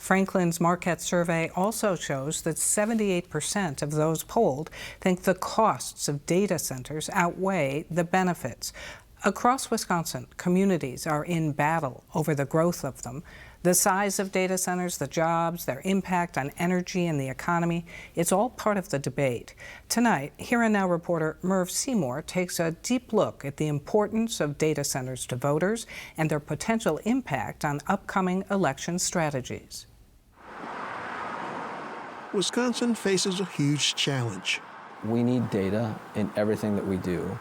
Franklin's Marquette survey also shows that 78% of those polled think the costs of data centers outweigh the benefits. Across Wisconsin, communities are in battle over the growth of them. The size of data centers, the jobs, their impact on energy and the economy, it's all part of the debate. Tonight, Here and Now reporter Merv Seymour takes a deep look at the importance of data centers to voters and their potential impact on upcoming election strategies. Wisconsin faces a huge challenge. We need data in everything that we do.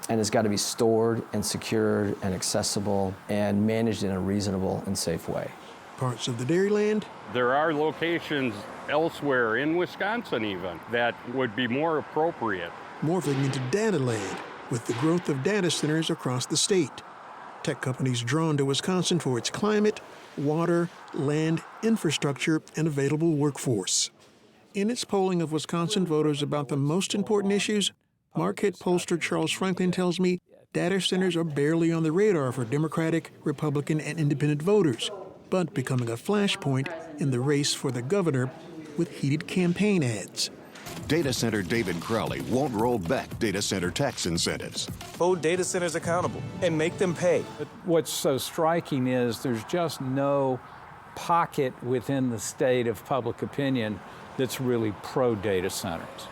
And it's got to be stored and secured and accessible and managed in a reasonable and safe way. Parts of the Dairyland. There are locations elsewhere in Wisconsin even that would be more appropriate. Morphing into data land with the growth of data centers across the state. Tech companies drawn to Wisconsin for its climate, water, land, infrastructure, and available workforce. In its polling of Wisconsin voters about the most important issues, Marquette pollster Charles Franklin tells me data centers are barely on the radar for Democratic, Republican, and Independent voters, but becoming a flashpoint in the race for the governor with heated campaign ads. Data Center David Crowley won't roll back data center tax incentives. Hold data centers accountable and make them pay. What's so striking is there's just no pocket within the state of public opinion that's really pro-data centers.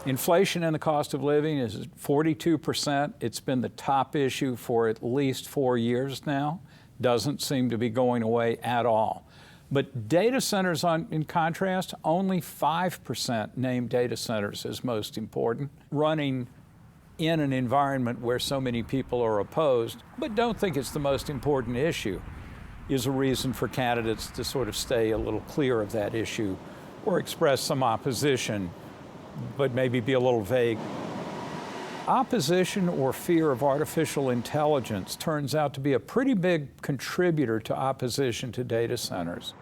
Inflation and the cost of living is 42%. It's been the top issue for at least 4 years now. Doesn't seem to be going away at all. But data centers, in contrast, only 5% name data centers as most important, running in an environment where so many people are opposed, but don't think it's the most important issue, is a reason for candidates to sort of stay a little clear of that issue or express some opposition, but maybe be a little vague. Opposition or fear of artificial intelligence turns out to be a pretty big contributor to opposition to data centers.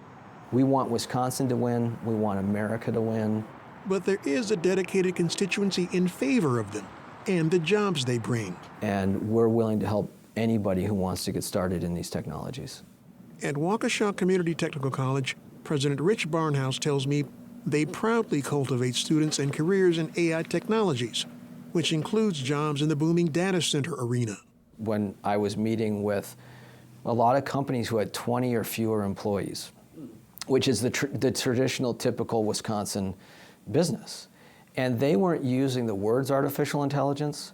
We want Wisconsin to win. We want America to win. But there is a dedicated constituency in favor of them and the jobs they bring. And we're willing to help anybody who wants to get started in these technologies. At Waukesha Community Technical College, President Rich Barnhouse tells me they proudly cultivate students and careers in AI technologies, which includes jobs in the booming data center arena. When I was meeting with a lot of companies who had 20 or fewer employees, which is the traditional, typical Wisconsin business, and they weren't using the words artificial intelligence,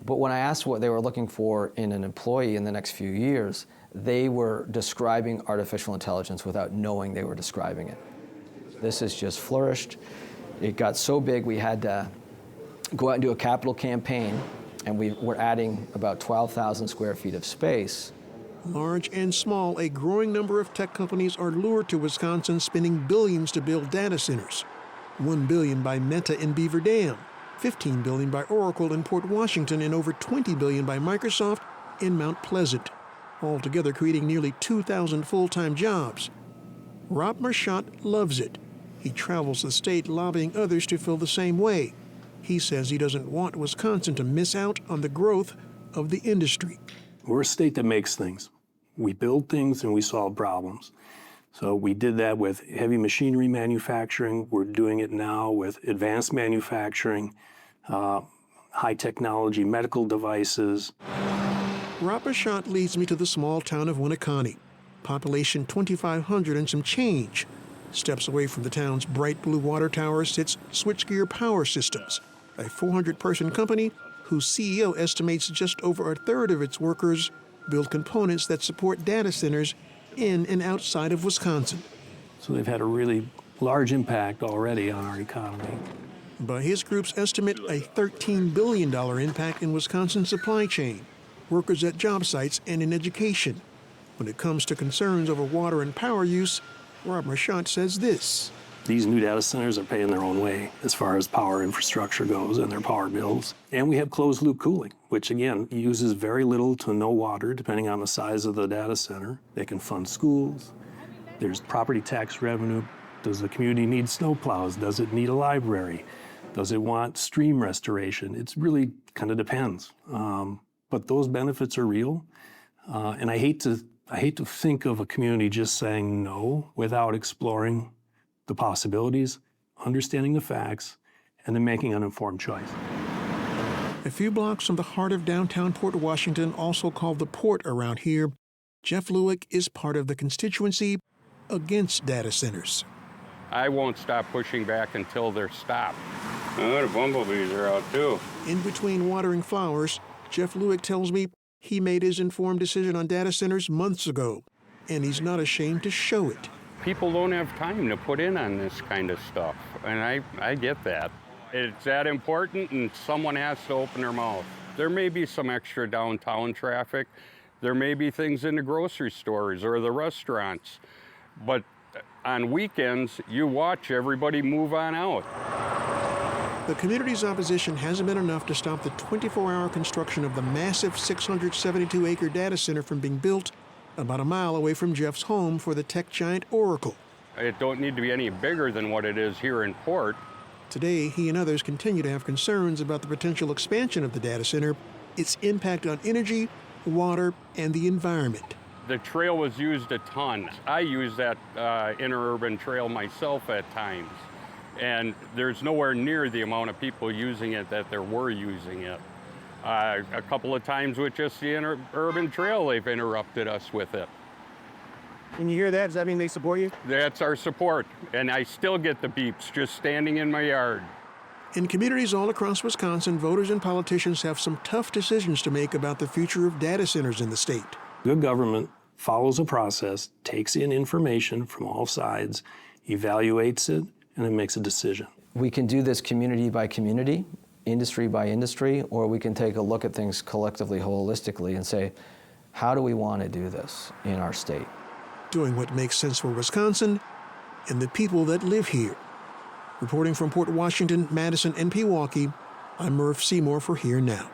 but when I asked what they were looking for in an employee in the next few years, they were describing artificial intelligence without knowing they were describing it. This has just flourished. It got so big we had to go out and do a capital campaign, and we're adding about 12,000 square feet of space. Large and small, a growing number of tech companies are lured to Wisconsin, spending billions to build data centers. $1 billion by Meta in Beaver Dam, $15 billion by Oracle in Port Washington, and over $20 billion by Microsoft in Mount Pleasant, altogether creating nearly 2,000 full-time jobs. Rob Marchant loves it. He travels the state lobbying others to feel the same way. He says he doesn't want Wisconsin to miss out on the growth of the industry. We're a state that makes things. We build things and we solve problems. So we did that with heavy machinery manufacturing. We're doing it now with advanced manufacturing, high technology medical devices. Rob Marchant leads me to the small town of Winneconne, population 2,500 and some change. Steps away from the town's bright blue water tower sits Switchgear Power Systems, a 400-person company whose CEO estimates just over a third of its workers build components that support data centers in and outside of Wisconsin. So they've had a really large impact already on our economy. By his group's estimate, a $13 billion impact in Wisconsin's supply chain, workers at job sites, and in education. When it comes to concerns over water and power use, Rob Marchant says this. These new data centers are paying their own way as far as power infrastructure goes and their power bills. And we have closed loop cooling, which again uses very little to no water depending on the size of the data center. They can fund schools. There's property tax revenue. Does the community need snowplows? Does it need a library? Does it want stream restoration? It's really kind of depends. But those benefits are real. And I hate to I hate to think of a community just saying no without exploring the possibilities, understanding the facts, and then making an informed choice. A few blocks from the heart of downtown Port Washington, also called the Port around here, Jeff Lewick is part of the constituency against data centers. I won't stop pushing back until they're stopped. Oh, the bumblebees are out too. In between watering flowers, Jeff Lewick tells me he made his informed decision on data centers months ago, and he's not ashamed to show it. People don't have time to put in on this kind of stuff, and I get that. It's that important, and someone has to open their mouth. There may be some extra downtown traffic. There may be things in the grocery stores or the restaurants, but on weekends, you watch everybody move on out. The community's opposition hasn't been enough to stop the 24-hour construction of the massive 672-acre data center from being built about a mile away from Jeff's home for the tech giant Oracle. It don't need to be any bigger than what it is here in Port. Today, he and others continue to have concerns about the potential expansion of the data center, its impact on energy, water, and the environment. The trail was used a ton. I use that interurban trail myself at times, and there's nowhere near the amount of people using it that there were using it. A couple of times with just the interurban trail, they've interrupted us with it. When you hear that, does that mean they support you? That's our support, and I still get the beeps just standing in my yard. In communities all across Wisconsin, voters and politicians have some tough decisions to make about the future of data centers in the state. Good government follows a process, takes in information from all sides, evaluates it, and then makes a decision. We can do this community by community, industry by industry, or we can take a look at things collectively, holistically, and say, how do we want to do this in our state? Doing what makes sense for Wisconsin and the people that live here. Reporting from Port Washington, Madison, and Pewaukee, I'm Murph Seymour for Here Now.